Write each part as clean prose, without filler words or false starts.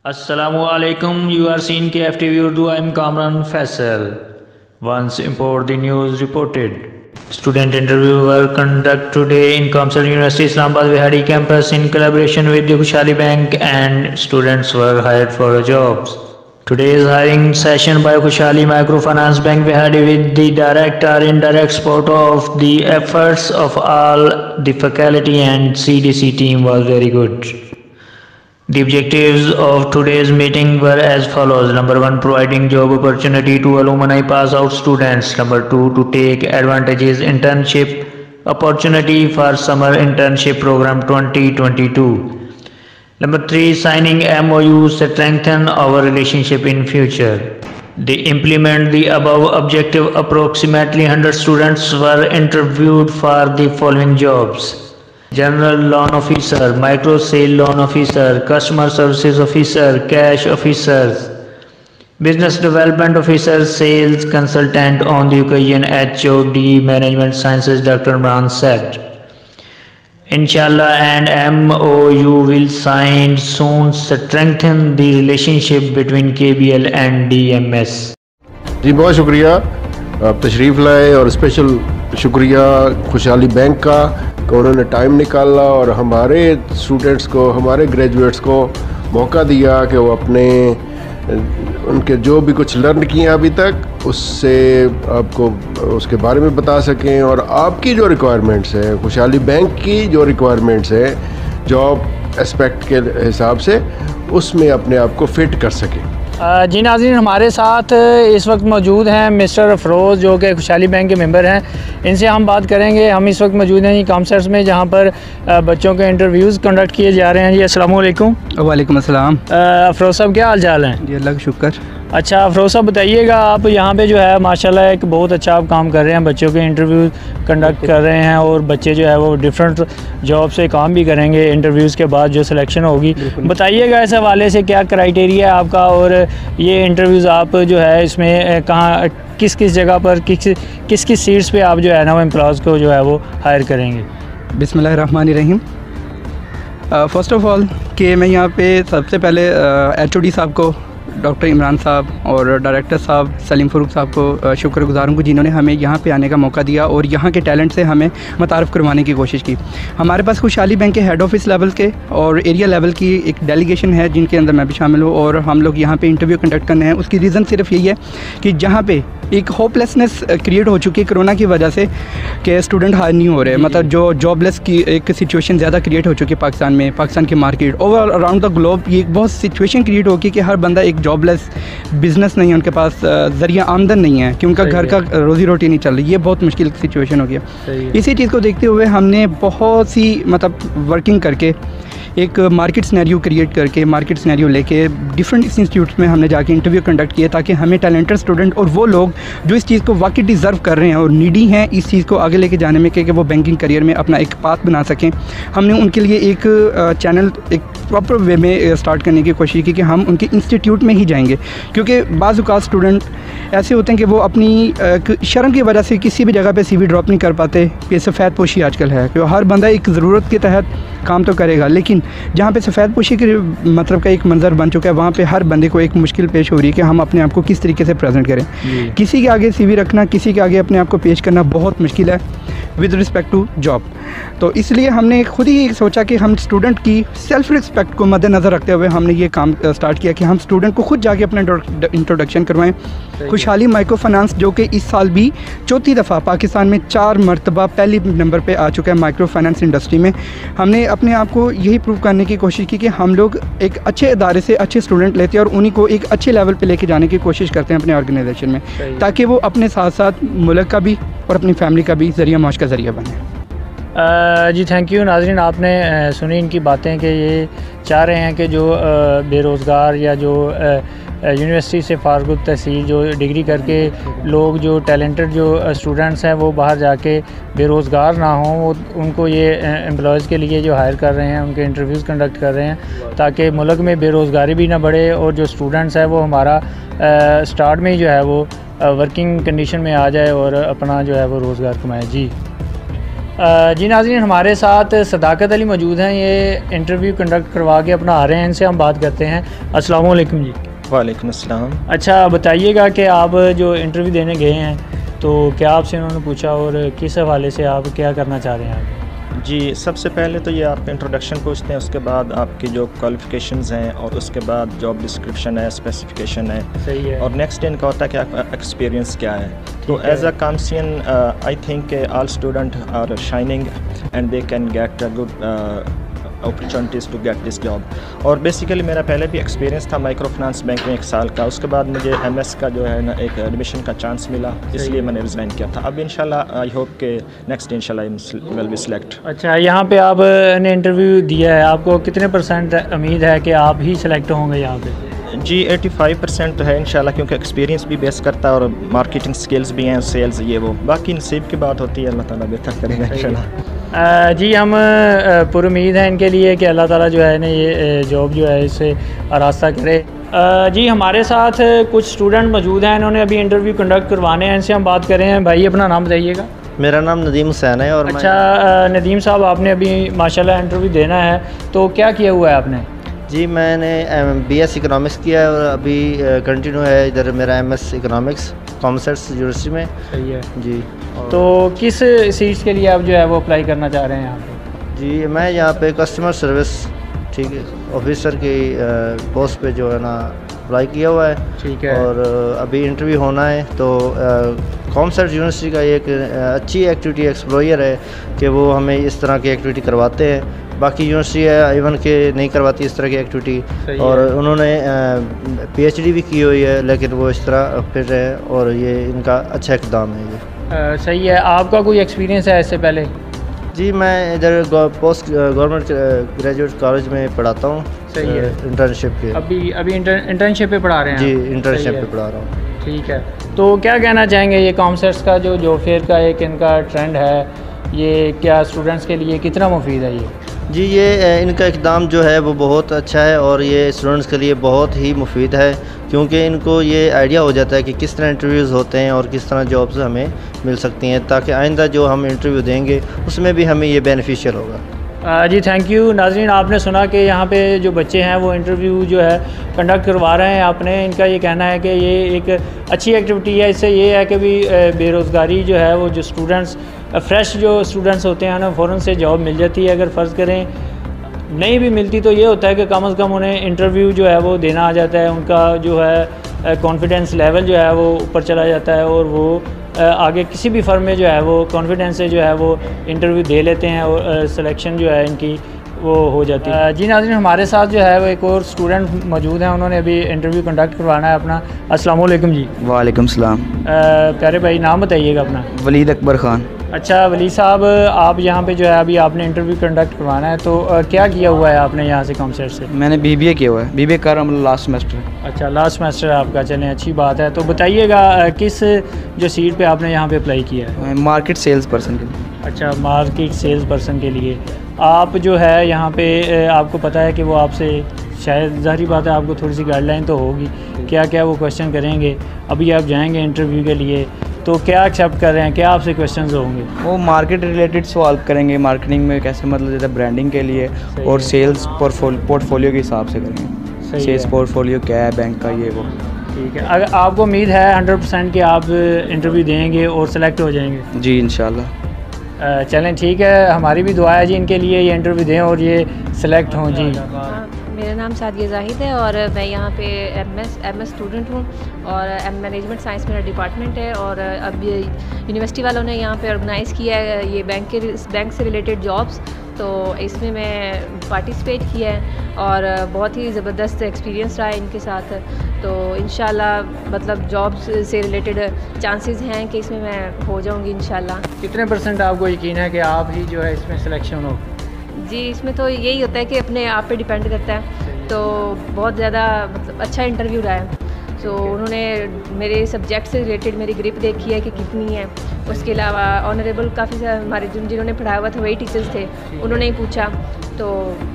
Assalamualaikum. You are seeing KFTV Urdu. I am Kamran Faisal. Once import the news reported. Student interview were conducted today in Kamsar University Islamabad Vihari campus in collaboration with the Khushali Bank, and students were hired for jobs. Today's hiring session by Khushali Microfinance Bank Vihari with the direct or indirect support of the efforts of all the faculty and CDC team was very good. The objectives of today's meeting were as follows. Number 1, providing job opportunity to alumni pass out students. Number 2, to take advantages internship opportunity for summer internship program 2022. Number 3, signing MOU strengthen our relationship in future. They implement the above objective. Approximately 100 students were interviewed for the following jobs: General Loan Officer, Micro Sale Loan Officer, Customer Services Officer, Cash Officers, Business Development Officer, Sales Consultant. On the occasion, HOD Management Sciences Dr. Imran said, Inshallah and MOU will sign soon, strengthen the relationship between KBL and DMS. जी बहुत शुक्रिया, आप तशरीफ़ लाए और special शुक्रिया खुशहाली bank का कि उन्होंने टाइम निकाला और हमारे स्टूडेंट्स को, हमारे ग्रेजुएट्स को मौका दिया कि वो अपने उनके जो भी कुछ लर्न किए अभी तक उससे आपको उसके बारे में बता सकें, और आपकी जो रिक्वायरमेंट्स है, खुशहाली बैंक की जो रिक्वायरमेंट्स है जॉब एस्पेक्ट के हिसाब से, उसमें अपने आप को फिट कर सकें। जी नाज़रीन, हमारे साथ इस वक्त मौजूद हैं मिस्टर अफरोज़ जो कि खुशहाली बैंक के मेंबर हैं। इनसे हम बात करेंगे। हम इस वक्त मौजूद हैं कामसर्स में, जहां पर बच्चों के इंटरव्यूज़ कंडक्ट किए जा रहे हैं। जी अस्सलाम वालेकुम। वालेकुम अस्सलाम। अफरोज़ साहब, क्या हाल चाल हैं? जी अल्लाह का शुक्र। अच्छा अफरोज़ साहब, बताइएगा, आप यहाँ पे जो है माशाल्लाह एक बहुत अच्छा आप काम कर रहे हैं, बच्चों के इंटरव्यू कंडक्ट कर रहे हैं और बच्चे जो है वो डिफरेंट जॉब से काम भी करेंगे इंटरव्यूज़ के बाद जो सिलेक्शन होगी। बताइएगा इस हवाले से क्या क्राइटेरिया है आपका, और ये इंटरव्यूज़ आप जो है इसमें कहाँ किस किस जगह पर किस किस सीट्स पे आप जो है ना वो एम्प्लॉयज़ को जो है वो हायर करेंगे? बिस्मिल्लाहिर्रहमानिर्रहीम। फ़र्स्ट ऑफ़ ऑल कि मैं यहाँ पे सबसे पहले HOD साहब को, डॉक्टर इमरान साहब और डायरेक्टर साहब सलीम फ़ारूक साहब को शुक्रगुज़ार हूँ जिन्होंने हमें यहाँ पे आने का मौका दिया और यहाँ के टैलेंट से हमें मुतारफ़ करवाने की कोशिश की। हमारे पास खुशहाली बैंक के हेड ऑफ़िस लेवल के और एरिया लेवल की एक डेलीगेशन है जिनके अंदर मैं भी शामिल हूँ, और हम लोग यहाँ पे इंटरव्यू कंडक्ट करने हैं। उसकी रीज़न सिर्फ यही है कि जहाँ पे एक होपलेसनेस क्रिएट हो चुकी है कोरोना की वजह से कि स्टूडेंट हायर नहीं हो रहे, मतलब जो जॉबलेस की एक सिचुएशन ज़्यादा क्रिएट हो चुकी है पाकिस्तान में, पाकिस्तान की market overall around the globe. ये एक बहुत सिचुएशन क्रिएट हो गई कि हर बंदा एक जॉबलेस, बिज़नेस नहीं है, उनके पास ज़रिया आमदन नहीं है कि उनका घर का रोज़ी रोटी नहीं चल रही। ये बहुत मुश्किल सिचुएशन हो गया। इसी चीज़ को देखते हुए हमने बहुत सी मतलब वर्किंग करके एक मार्केट सिनेरियो क्रिएट करके, मार्केट सिनेरियो लेके डिफरेंट इंस्टीट्यूट्स में हमने जाके इंटरव्यू कंडक्ट किए ताकि हमें टैलेंटेड स्टूडेंट और वो लोग जो इस चीज़ को वाकई डिज़र्व कर रहे हैं और नीडी हैं इस चीज़ को आगे लेके जाने में कि वो बैंकिंग करियर में अपना एक पाथ बना सकें, हमने उनके लिए एक चैनल एक प्रॉपर वे में स्टार्ट करने की कोशिश की कि हम उनके इंस्टीट्यूट में ही जाएंगे। क्योंकि बाज़ औक़ात स्टूडेंट ऐसे होते हैं कि वो अपनी शर्म की वजह से किसी भी जगह पे CV ड्रॉप नहीं कर पाते। कि सफ़ेद पोशी आजकल है कि हर बंदा एक ज़रूरत के तहत काम तो करेगा, लेकिन जहाँ पे सफ़ेद पोशी के मतलब का एक मंज़र बन चुका है, वहाँ पे हर बंदे को एक मुश्किल पेश हो रही है कि हम अपने आप को किस तरीके से प्रेजेंट करें। किसी के आगे CV रखना, किसी के आगे अपने आप को पेश करना बहुत मुश्किल है विद रिस्पेक्ट टू जॉब। तो इसलिए हमने खुद ही सोचा कि हम स्टूडेंट की सेल्फ रिस्पेक्ट को मद्देनज़र रखते हुए हमने ये काम स्टार्ट किया कि हम स्टूडेंट को खुद जाके अपना इंट्रोडक्शन करवाएं। खुशहाली माइक्रो फाइनेंस जो कि इस साल भी चौथी दफ़ा पाकिस्तान में 4 मरतबा पहली नंबर पे आ चुका है माइक्रो फाइनेंस इंडस्ट्री में, हमने अपने आप को यही प्रूव करने की कोशिश की कि हम लोग एक अच्छे इदारे से अच्छे स्टूडेंट लेते हैं और उन्हीं को एक अच्छे लेवल पे लेके जाने की कोशिश करते हैं अपने ऑर्गेनाइजेशन में, ताकि वो अपने साथ साथ मुल्क का भी और अपनी फैमिली का भी ज़रिया माश का ज़रिया बने। जी थैंक यू। नाज़रीन, आपने सुनी इनकी बातें कि ये चाह रहे हैं कि जो बेरोज़गार या जो यूनिवर्सिटी से फारगुल तहसील जो डिग्री करके लोग जो टैलेंटेड जो स्टूडेंट्स हैं वो बाहर जाके बेरोज़गार ना हों, वो उनको ये एम्प्लॉयज़ के लिए जो हायर कर रहे हैं उनके इंटरव्यूज़ कंडक्ट कर रहे हैं ताकि मुल्क में बेरोज़गारी भी ना बढ़े और जो स्टूडेंट्स हैं वो हमारा स्टार्ट में ही जो है वो वर्किंग कंडीशन में आ जाए और अपना जो है वो रोज़गार कमाए। जी जी नाज़रीन, हमारे साथ सदाकत अली मौजूद हैं। ये इंटरव्यू कंडक्ट करवा के अपना आ रहे हैं, इनसे हम बात करते हैं। अस्सलाम वालेकुम जी। वालेकुम अस्सलाम। अच्छा बताइएगा कि आप जो इंटरव्यू देने गए हैं तो क्या आपसे उन्होंने पूछा और किस हवाले से आप क्या करना चाह रहे हैं आगे? जी, सबसे पहले तो ये आपका इंट्रोडक्शन पूछते हैं, उसके बाद आपकी जो क्वालिफ़िकेशंस हैं और उसके बाद जॉब डिस्क्रिप्शन है, स्पेसिफिकेशन है। सही है। और नेक्स्ट इनका होता है कि आपका एक्सपीरियंस क्या है। तो एज अ कामसियन I think all student are shining and they can get a good opportunities to get this job. और बेसिकली मेरा पहले भी एक्सपीरियंस था माइक्रो फाइनेंस बैंक में 1 साल का। उसके बाद मुझे एमएस का जो है ना एक एडमिशन का चांस मिला, इसलिए मैंने रिज़ाइन किया था। अब इंशाल्लाह आई होप के नेक्स्ट इंशाल्लाह विल बी सिलेक्ट। अच्छा, यहाँ पे आपने इंटरव्यू दिया है, आपको कितने % उम्मीद है कि आप ही सिलेक्ट होंगे यहाँ पे? जी 85% तो है इंशाल्लाह, क्योंकि एक्सपीरियंस भी बेस करता है और मार्केटिंग स्किल्स भी हैं, सेल्स ये वो। बाकी नसीब की बात होती है, अल्लाह ताला बेहतर करेगा इंशाल्लाह। जी हम पुरुमीद हैं इनके लिए कि अल्लाह ताला जो है ना ये जॉब जो है इससे आरास्ता करे। जी हमारे साथ कुछ स्टूडेंट मौजूद हैं, इन्होंने अभी इंटरव्यू कंडक्ट करवाने हैं, इनसे हम बात कर रहे हैं। भाई अपना नाम बताइएगा। मेरा नाम नदीम हुसैन है। और अच्छा नदीम साहब, आपने अभी माशाल्लाह इंटरव्यू देना है, तो क्या किया हुआ है आपने? जी मैंने BS इकोनॉमिक्स किया है और अभी कंटिन्यू है इधर मेरा MS इकोनॉमिक्स कॉमर्स यूनिवर्सिटी में। सही है जी। तो किस सीट्स के लिए आप जो है वो अप्लाई करना चाह रहे हैं यहाँ पे? जी मैं यहाँ पे कस्टमर सर्विस ठीक है ऑफिसर की पोस्ट पे जो है ना अप्लाई किया हुआ है। ठीक है। और अभी इंटरव्यू होना है। तो कॉमर्स यूनिवर्सिटी का एक अच्छी एक्टिविटी एक्सप्लोयर है कि वो हमें इस तरह की एक्टिविटी करवाते हैं। बाकी यूनिवर्सिटी है इवन के नहीं करवाती इस तरह की एक्टिविटी। और उन्होंने PhD भी की हुई है, लेकिन वो इस तरह फिर है और ये इनका अच्छा इक़दाम है ये। सही है। आपका कोई एक्सपीरियंस है इससे पहले? जी मैं इधर पोस्ट गवर्नमेंट ग्रेजुएट कॉलेज में पढ़ाता हूँ। सही है। इंटर्नशिप के अभी इंटर्नशिप पे पढ़ा रहे हैं? जी इंटर्नशिप पे पढ़ा रहा हूँ। ठीक है। तो क्या कहना चाहेंगे, ये कॉमर्स का जो जॉब फेयर का एक इनका ट्रेंड है, ये क्या स्टूडेंट्स के लिए कितना मुफीद है ये? जी ये इनका इक़दाम जो है वो बहुत अच्छा है और ये स्टूडेंट्स के लिए बहुत ही मुफीद है, क्योंकि इनको ये आइडिया हो जाता है कि किस तरह इंटरव्यूज़ होते हैं और किस तरह जॉब्स हमें मिल सकती हैं, ताकि आइंदा जो हम इंटरव्यू देंगे उसमें भी हमें ये बेनिफिशियल होगा। जी थैंक यू। नाज़रीन, आपने सुना कि यहाँ पे जो बच्चे हैं वो इंटरव्यू जो है कंडक्ट करवा रहे हैं। आपने इनका ये कहना है कि ये एक अच्छी एक्टिविटी है। इससे ये है कि भी बेरोज़गारी जो है वो जो स्टूडेंट्स फ्रेश जो स्टूडेंट्स होते हैं ना फ़ौरन से जॉब मिल जाती है। अगर फ़र्ज़ करें नहीं भी मिलती तो ये होता है कि कम से कम उन्हें इंटरव्यू जो है वो देना आ जाता है, उनका जो है कॉन्फिडेंस लेवल जो है वो ऊपर चला जाता है और वो आगे किसी भी फर्म में जो है वो कॉन्फिडेंस से जो है वो इंटरव्यू दे लेते हैं और सिलेक्शन जो है इनकी वो हो जाती है। जी नाज़रीन, हमारे साथ जो है वो एक और स्टूडेंट मौजूद हैं, उन्होंने अभी इंटरव्यू कंडक्ट करवाना है अपना। अस्सलाम वालेकुम जी। वालेकुम सलाम। प्यारे भाई नाम बताइएगा अपना। वलीद अकबर ख़ान। अच्छा वली साहब, आप यहाँ पे जो है अभी आपने इंटरव्यू कंडक्ट करवाना है, तो क्या किया हुआ है आपने यहाँ से कॉमर्स से? मैंने BBA किया हुआ है। BBA कर रहा हूँ, लास्ट सेमेस्टर। अच्छा लास्ट सेमेस्टर आपका, चलें अच्छी बात है। तो बताइएगा किस जो सीट पे आपने यहाँ पे अप्लाई किया है? मार्केट सेल्स पर्सन के लिए। अच्छा मार्केट सेल्स पर्सन के लिए। आप जो है यहाँ पे आपको पता है कि वो आपसे शायद ज़ाहिर बात है आपको थोड़ी सी गाइडलाइन तो होगी, क्या क्या वो क्वेश्चन करेंगे। अभी आप जाएंगे इंटरव्यू के लिए तो क्या एक्सेप्ट कर रहे हैं, क्या आपसे क्वेश्चंस होंगे? वो मार्केट रिलेटेड सवाल करेंगे, मार्केटिंग में कैसे मतलब जैसे ब्रांडिंग के लिए, और सेल्स पोर्टफोलियो के हिसाब से करेंगे। सेल्स पोर्टफोलियो क्या है बैंक का, ये वो। ठीक है। अगर आपको उम्मीद है 100% कि आप इंटरव्यू देंगे और सेलेक्ट हो जाएंगे? जी इंशाल्लाह। चलें ठीक है, हमारी भी दुआ है जी इनके लिए, ये इंटरव्यू दें और ये सिलेक्ट हों जी। मेरा नाम सादिया जाहिद है और मैं यहाँ पे MS स्टूडेंट हूँ और मैनेजमेंट साइंस मेरा डिपार्टमेंट है। और अब यूनिवर्सिटी वालों ने यहाँ पे ऑर्गेनाइज़ किया है ये बैंक से रिलेटेड जॉब्स, तो इसमें मैं पार्टिसिपेट किया है और बहुत ही ज़बरदस्त एक्सपीरियंस रहा है इनके साथ। तो इंशाल्लाह मतलब जॉब्स से रिलेटेड चांसेस हैं कि इसमें मैं हो जाऊँगी इंशाल्लाह। कितने % आपको यकीन है कि आप ही जो है इसमें सिलेक्शन हो? जी इसमें तो यही होता है कि अपने आप पे डिपेंड करता है। तो बहुत ज़्यादा मतलब अच्छा इंटरव्यू रहा है। तो उन्होंने मेरे सब्जेक्ट से रिलेटेड मेरी ग्रिप देखी है कि कितनी है। उसके अलावा ऑनरेबल काफ़ी सारे हमारे जिन्होंने पढ़ाया हुआ था वही टीचर्स थे, उन्होंने ही पूछा, तो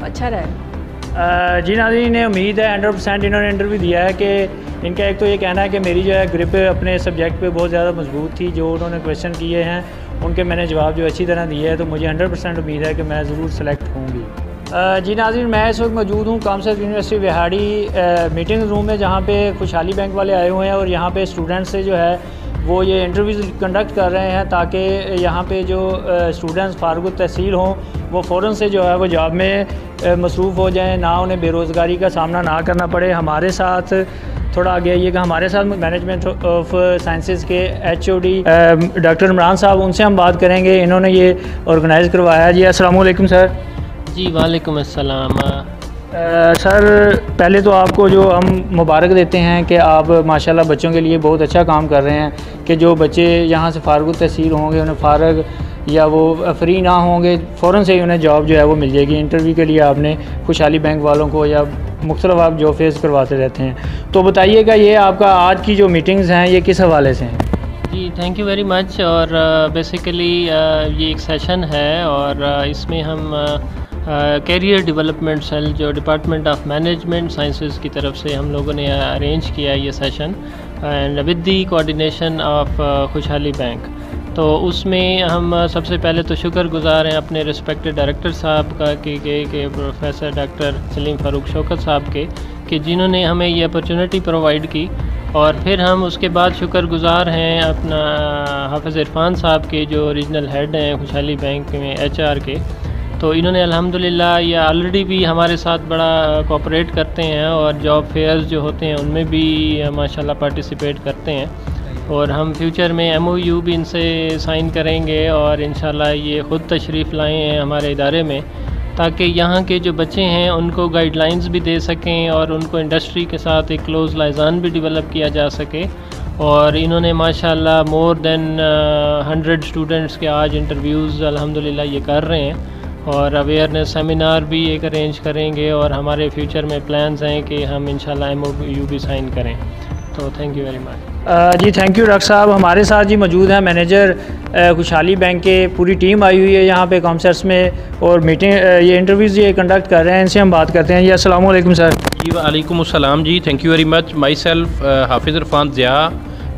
अच्छा रहा। जी नाज़रीन, ने उम्मीद है 100% इन्होंने इंटरव्यू दिया है कि इनका एक तो ये कहना है कि मेरी जो है ग्रिप अपने सब्जेक्ट पे बहुत ज़्यादा मजबूत थी। जो उन्होंने क्वेश्चन किए हैं उनके मैंने जवाब जो अच्छी तरह दिया है, तो मुझे 100% उम्मीद है कि मैं ज़रूर सेलेक्ट होंगी। जी नाज़रीन, मैं इस वक्त मौजूद हूँ commerce university Vehari meeting room में, जहाँ पे खुशहाली बैंक वाले आए हुए हैं और यहाँ पे स्टूडेंट्स से जो है वो ये इंटरव्यूज़ कंडक्ट कर रहे हैं, ताकि यहाँ पे जो स्टूडेंट्स फारगुत तहसील हों वो फ़ौरन से जो है वो जॉब में मसरूफ़ हो जाएं, ना उन्हें बेरोज़गारी का सामना ना करना पड़े। हमारे साथ थोड़ा आगे आइएगा, हमारे साथ मैनेजमेंट ऑफ साइंसेज के HOD डॉक्टर इमरान साहब, उनसे हम बात करेंगे। इन्होंने ये ऑर्गेनाइज़ करवाया। जी अस्सलाम वालेकुम सर। जी वालेकुम अस्सलाम। सर पहले तो आपको जो हम मुबारक देते हैं कि आप माशाल्लाह बच्चों के लिए बहुत अच्छा काम कर रहे हैं, कि जो बच्चे यहाँ से फारगुत तहसील होंगे, उन्हें फ़ारग या वो फ्री ना होंगे, फ़ौरन से ही उन्हें जॉब जो है वो मिल जाएगी। इंटरव्यू के लिए आपने खुशहाली बैंक वालों को या मुख्तलिफ आप जॉब फेस करवाते रहते हैं, तो बताइएगा ये आपका आज की जो मीटिंग्स हैं ये किस हवाले से हैं? जी थैंक यू वेरी मच। और बेसिकली ये एक सेशन है और इसमें हम कैरियर डेवलपमेंट सेल जो डिपार्टमेंट ऑफ मैनेजमेंट साइंसेस की तरफ से हम लोगों ने अरेंज किया ये session, and with the coordination of खुशहाली बैंक। तो उसमें हम सबसे पहले तो शुक्रगुजार हैं अपने रिस्पेक्टेड डायरेक्टर साहब का के प्रोफेसर डॉक्टर सलीम फ़ारूक शौकत साहब के, कि जिन्होंने हमें ये अपॉर्चुनिटी प्रोवाइड की। और फिर हम उसके बाद शुक्रगुजार हैं अपना हाफिज़ इरफान साहब के, जो रीजनल हेड हैं खुशहाली बैंक में HR के। तो इन्होंने अल्हम्दुलिल्लाह ये ऑलरेडी भी हमारे साथ बड़ा कोऑपरेट करते हैं और जॉब फेयर्स जो होते हैं उनमें भी माशाल्लाह पार्टिसिपेट करते हैं। और हम फ्यूचर में MOU भी इनसे साइन करेंगे और इंशाल्लाह ये ख़ुद तशरीफ़ लाए हैं हमारे इदारे में, ताकि यहाँ के जो बच्चे हैं उनको गाइडलाइंस भी दे सकें और उनको इंडस्ट्री के साथ एक क्लोज़ लाइज़ान भी डेवलप किया जा सके। और इन्होंने माशाल्लाह मोर देन 100 स्टूडेंट्स के आज इंटरव्यूज़ अल्हम्दुलिल्लाह ये कर रहे हैं, और अवेयरनेस सेमिनार भी एक अरेंज करेंगे और हमारे फ्यूचर में प्लान्स हैं कि हम इंशाल्लाह MOU भी साइन करें। तो थैंक यू वेरी मच। जी थैंक यू डॉक्टर साहब। हमारे साथ जी मौजूद हैं मैनेजर खुशहाली बैंक के, पूरी टीम आई हुई है यहाँ पे कॉमर्स में और मीटिंग ये इंटरव्यूज़ ये कंडक्ट कर रहे हैं। इनसे हम बात करते हैं। जी अस्सलाम वालेकुम सर। जी वालेकुम अस्सलाम जी, thank you very much. My self Hafiz Irfan Zia,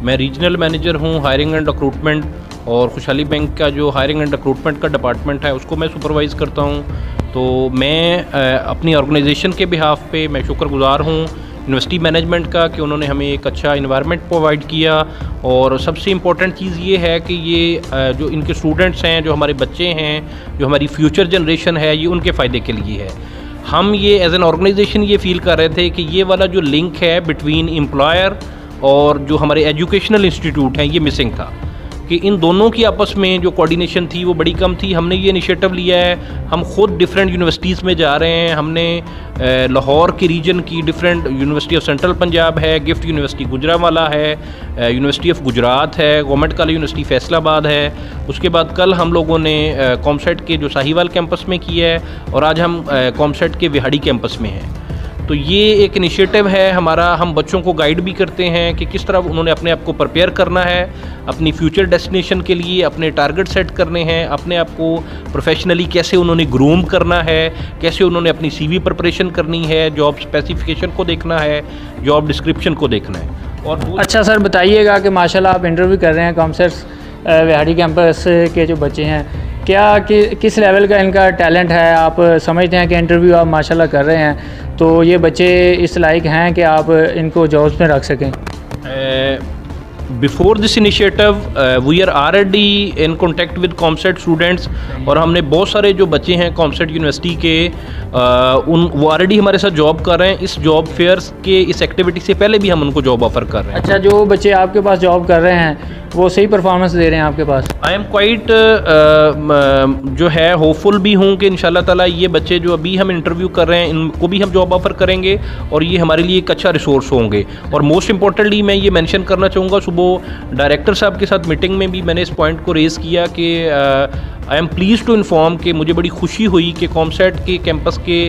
मैं रीजनल मैनेजर हूँ हायरिंग एंड रिक्रूटमेंट, और खुशहाली बैंक का जो हायरिंग एंड रिक्रूटमेंट का डिपार्टमेंट है उसको मैं सुपरवाइज़ करता हूँ। तो मैं अपनी ऑर्गेनाइजेशन के बिहाफ पे मैं शुक्रगुजार हूँ यूनिवर्सिटी मैनेजमेंट का कि उन्होंने हमें एक अच्छा इन्वायरमेंट प्रोवाइड किया। और सबसे इम्पॉर्टेंट चीज़ ये है कि ये जो इनके स्टूडेंट्स हैं, जो हमारे बच्चे हैं, जो हमारी फ्यूचर जनरेशन है, ये उनके फ़ायदे के लिए है। हम ये एज एन ऑर्गेनाइजेशन ये फ़ील कर रहे थे कि ये वाला जो लिंक है बिटवीन एम्प्लॉयर और जो हमारे एजुकेशनल इंस्टीट्यूट हैं ये मिसिंग था, कि इन दोनों की आपस में जो कोऑर्डिनेशन थी वो बड़ी कम थी। हमने ये इनिशिएटिव लिया है, हम ख़ुद डिफरेंट यूनिवर्सिटीज़ में जा रहे हैं। हमने लाहौर के रीजन की different university of central Punjab है, गिफ्ट यूनिवर्सिटी गुजरांवाला है, यूनिवर्सिटी ऑफ गुजरात है, गवर्नमेंट कॉलेज यूनिवर्सिटी फैसलाबाद है। उसके बाद कल हम लोगों ने कॉमसेट के जो साहिवाल कैंपस में किया है, और आज हम कॉमसेट के विहाड़ी कैंपस में हैं। तो ये एक इनिशिएटिव है हमारा। हम बच्चों को गाइड भी करते हैं कि किस तरह उन्होंने अपने आप को प्रिपेयर करना है अपनी फ्यूचर डेस्टिनेशन के लिए, अपने टारगेट सेट करने हैं, अपने आप को प्रोफेशनली कैसे उन्होंने ग्रूम करना है, कैसे उन्होंने अपनी CV प्रिपरेशन करनी है, जॉब स्पेसिफिकेशन को देखना है, जॉब डिस्क्रिप्शन को देखना है। और अच्छा सर बताइएगा कि माशाल्लाह आप इंटरव्यू कर रहे हैं कॉमर्स विहाड़ी कैंपस के जो बच्चे हैं, क्या किस लेवल का इनका टैलेंट है? आप समझते हैं कि इंटरव्यू आप माशाल्लाह कर रहे हैं तो ये बच्चे इस लायक हैं कि आप इनको जॉब्स में रख सकें? Before this initiative we are already in contact with COMSATS students, और हमने बहुत सारे जो बच्चे हैं कॉमसेट यूनिवर्सिटी के वो ऑलरेडी हमारे साथ जॉब कर रहे हैं। इस जॉब फेयर्स के इस एक्टिविटी से पहले भी हम उनको जॉब ऑफ़र कर रहे हैं। अच्छा, जो बच्चे आपके पास जॉब कर रहे हैं वो सही परफॉर्मेंस दे रहे हैं आपके पास? आई एम क्वाइट जो है होपफुल भी हूँ कि इंशाल्लाह ताला ये बच्चे जो अभी हम इंटरव्यू कर रहे हैं इनको भी हम जॉब ऑफ़र करेंगे और ये हमारे लिए एक अच्छा रिसोर्स होंगे। और मोस्ट इम्पॉर्टेंटली मैं ये मेंशन करना चाहूँगा, सुबह डायरेक्टर साहब के साथ मीटिंग में भी मैंने इस पॉइंट को रेज़ किया कि I am please to inform कि मुझे बड़ी खुशी हुई कि कॉमसेट के कैंपस के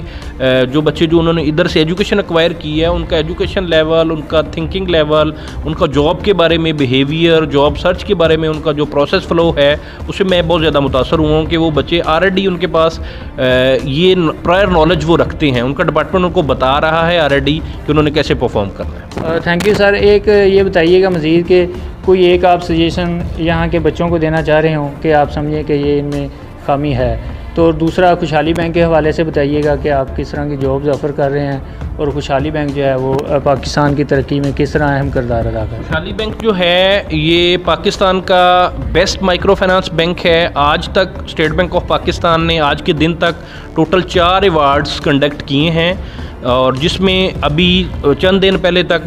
जो बच्चे जो उन्होंने इधर से एजुकेशन एक्वायर की है, उनका एजुकेशन लेवल, उनका थिंकिंग लेवल, उनका जॉब के बारे में बिहेवियर, जॉब सर्च के बारे में उनका जो प्रोसेस फ्लो है, उससे मैं बहुत ज़्यादा मुतासर हुआ हूँ कि वो बच्चे ऑलरेडी उनके पास ये प्रायर नॉलेज वो रखते हैं, उनका डिपार्टमेंट उनको बता रहा है ऑलरेडी कि उन्होंने कैसे परफॉर्म करना है। Thank you sir. एक ये बताइएगा मज़ीद कि कोई एक आप सजेशन यहाँ के बच्चों को देना चाह रहे हों कि आप समझें कि ये इनमें खामी है, तो दूसरा खुशहाली बैंक के हवाले से बताइएगा कि आप किस तरह की जॉब्स ऑफ़र कर रहे हैं और खुशहाली बैंक जो है वो पाकिस्तान की तरक्की में किस तरह अहम किरदार अदा कर रहा है। खुशहाली बैंक जो है ये पाकिस्तान का बेस्ट माइक्रो फाइनेंस बैंक है। आज तक स्टेट बैंक ऑफ पाकिस्तान ने आज के दिन तक टोटल 4 अवार्ड्स कंडक्ट किए हैं, और जिसमें अभी चंद दिन पहले तक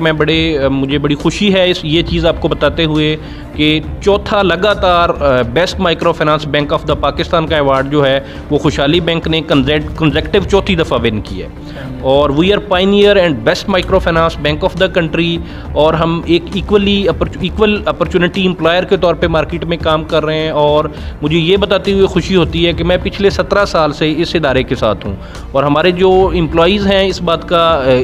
मुझे बड़ी खुशी है ये चीज़ आपको बताते हुए कि चौथा लगातार best micro finance bank of the Pakistan का अवार्ड जो है वो खुशहाली बैंक ने कंसेक्टिव चौथी दफ़ा विन किया है। और we are pioneer and best micro finance bank of the country, और हम एक इक्वल अपॉर्चुनिटी एम्प्लॉयर के तौर पे मार्केट में काम कर रहे हैं। और मुझे ये बताते हुए खुशी होती है कि मैं पिछले 17 साल से इस इदारे के साथ हूँ, और हमारे जो एम्प्लॉयज़ हैं इस बात का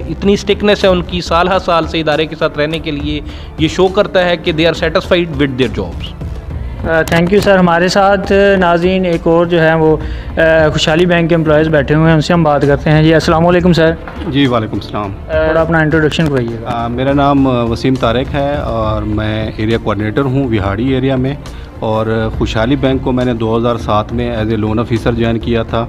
इतनी स्टिकनेस है उनकी साल हर साल से इदारे के साथ रहने के लिए, ये शो करता है कि they are satisfied with their jobs. Thank you sir. हमारे साथ नाज़रीन एक और जो है वो खुशहाली बैंक के एम्प्लॉयज़ बैठे हुए हैं, उनसे हम बात करते हैं। जी अस्सलाम वालेकुम सर। जी वालेकुम सलाम। थोड़ा अपना इंट्रोडक्शन कराइएगा। मेरा नाम वसीम तारिक है और मैं एरिया कोऑर्डिनेटर हूँ विहाड़ी एरिया में। और खुशहाली बैंक को मैंने 2007 में as a loan officer join किया था।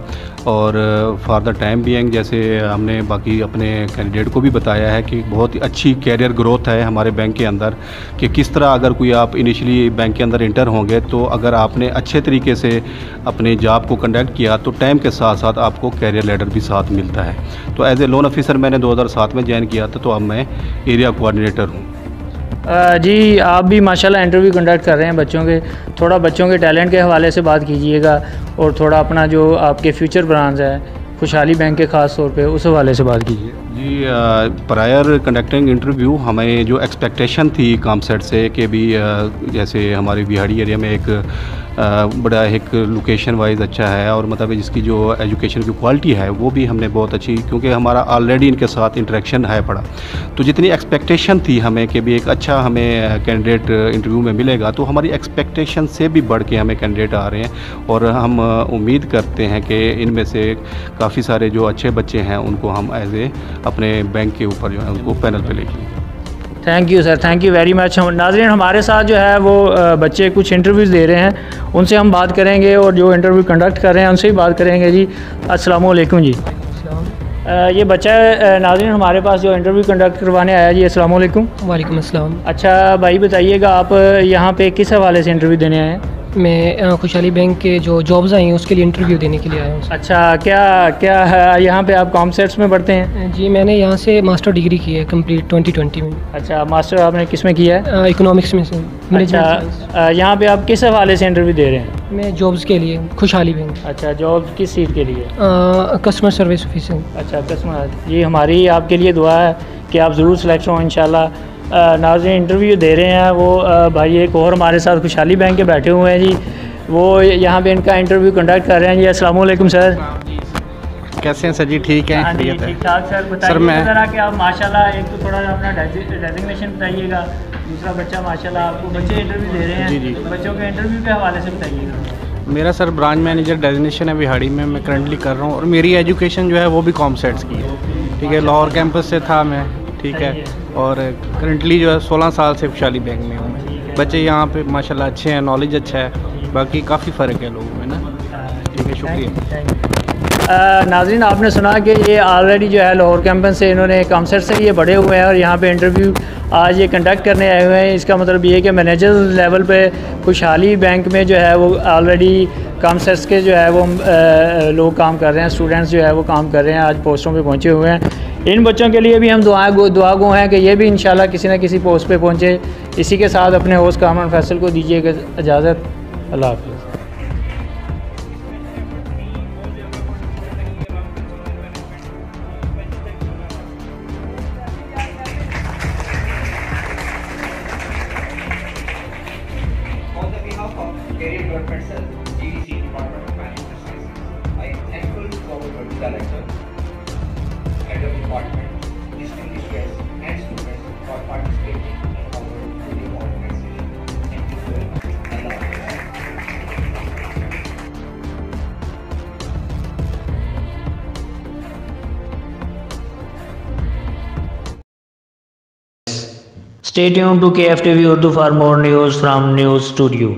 और फॉर द टाइम बीइंग जैसे हमने बाकी अपने कैंडिडेट को भी बताया है कि बहुत ही अच्छी कैरियर ग्रोथ है हमारे बैंक के अंदर, कि किस तरह अगर कोई आप इनिशियली बैंक के अंदर इंटर होंगे तो अगर आपने अच्छे तरीके से अपने जॉब को कंडक्ट किया तो टाइम के साथ साथ आपको कैरियर लेडर भी साथ मिलता है। तो एज ए लोन ऑफिसर मैंने 2007 में ज्वाइन किया था, तो अब मैं एरिया कोऑर्डिनेटर हूँ। जी आप भी माशाल्लाह इंटरव्यू कंडक्ट कर रहे हैं बच्चों के, थोड़ा बच्चों के टैलेंट के हवाले से बात कीजिएगा और थोड़ा अपना जो आपके फ्यूचर प्लान्स है खुशहाली बैंक के ख़ास तौर पे उस हवाले से बात कीजिए। जी प्रायर कंडक्टिंग इंटरव्यू हमें जो एक्सपेक्टेशन थी कामसेट से कि भी जैसे हमारी बिहाड़ी एरिया में एक बड़ा एक लोकेशन वाइज अच्छा है और मतलब जिसकी जो एजुकेशन की क्वालिटी है वो भी हमने बहुत अच्छी, क्योंकि हमारा ऑलरेडी इनके साथ इंटरेक्शन है पड़ा, तो जितनी एक्सपेक्टेशन थी हमें कि भी एक अच्छा हमें कैंडिडेट इंटरव्यू में मिलेगा, तो हमारी एक्सपेक्टेशन से भी बढ़ के हमें कैंडिडेट आ रहे हैं। और हम उम्मीद करते हैं कि इनमें से काफ़ी सारे जो अच्छे बच्चे हैं उनको हम एज ए अपने बैंक के ऊपर जो है उनको पैनल पे लेके। Thank you sir, thank you very much. नाज़रीन हमारे साथ जो है वो बच्चे कुछ इंटरव्यूज़ दे रहे हैं, उनसे हम बात करेंगे और जो इंटरव्यू कंडक्ट कर रहे हैं उनसे भी बात करेंगे। जी अस्सलाम वालेकुम। जी ये बच्चा नाज़रीन हमारे पास जो इंटरव्यू कंडक्ट करवाने आया। जी अस्सलाम वालेकुम। वालेकुम अस्सलाम। अच्छा भाई बताइएगा आप यहाँ पे किस हवाले से इंटरव्यू देने आए हैं? मैं खुशहाली बैंक के जो जॉब्स आई हैं उसके लिए इंटरव्यू देने के लिए आया हूँ। अच्छा क्या है यहाँ पे आप कॉमसेट्स में पढ़ते हैं? जी मैंने यहाँ से मास्टर डिग्री की है कंप्लीट 2020 में। अच्छा मास्टर आपने किस में किया है? इकोनॉमिक्स में से। अच्छा यहाँ पे आप किस हवाले से इंटरव्यू दे रहे हैं? मैं जॉब्स के लिए खुशहाली बैंक। अच्छा जॉब किस सीट के लिए? Customer service officer. अच्छा कस्टमर। जी हमारी आपके लिए दुआ है कि आप ज़रूर सेलेक्ट हों इंशाल्लाह। नाज़रीन इंटरव्यू दे रहे हैं वो भाई एक और हमारे साथ खुशहाली बैंक के बैठे हुए हैं। जी वो यहाँ पे इनका इंटरव्यू कंडक्ट कर रहे हैं। जी अस्सलाम वालेकुम सर। कैसे हैं सर? जी ठीक है। ठीक ठाक सर। बताइए ज़रा कि आप माशाल्लाह एक तो थोड़ा अपना डेजिग्नेशन बताइएगा, दूसरा बच्चा माशाल्लाह आपको बच्चे इंटरव्यू दे रहे हैं। जी बच्चों के इंटरव्यू के हवाले से बताइएगा। मेरा सर ब्रांच मैनेजर डेजिग्नेशन है बिहाड़ी में, मैं करंटली कर रहा हूँ और मेरी एजुकेशन जो है वो भी कॉमसेट्स की है। ठीक है, लाहौर कैंपस से था मैं। ठीक है, और करंटली जो है 16 साल से खुशहाली बैंक में हूँ। बच्चे यहाँ पे माशाल्लाह अच्छे हैं, नॉलेज अच्छा है, बाकी काफ़ी फ़र्क है लोगों में ना। ठीक है, शुक्रिया। नाज़रीन आपने सुना कि ये ऑलरेडी जो है लाहौर कैंपस से इन्होंने कॉमसेट से ये पढ़े हुए हैं और यहाँ पे इंटरव्यू आज ये कंडक्ट करने आए हुए हैं। इसका मतलब ये है कि मैनेजर लेवल पे खुशहाली बैंक में जो है वो ऑलरेडी कॉमसेट्स के जो है वो लोग काम कर रहे हैं, स्टूडेंट्स जो है वो काम कर रहे हैं, आज पोस्टों पे पहुँचे हुए हैं। इन बच्चों के लिए भी हम दुआ गो हैं कि ये भी इंशाल्लाह किसी न किसी पोस्ट पे पहुँचे। इसी के साथ अपने होस्ट कामरान फैसल को दीजिएगा इजाज़त। अल्लाह हाफ़िज़। Stay tuned to KFTV Urdu for more news from News Studio.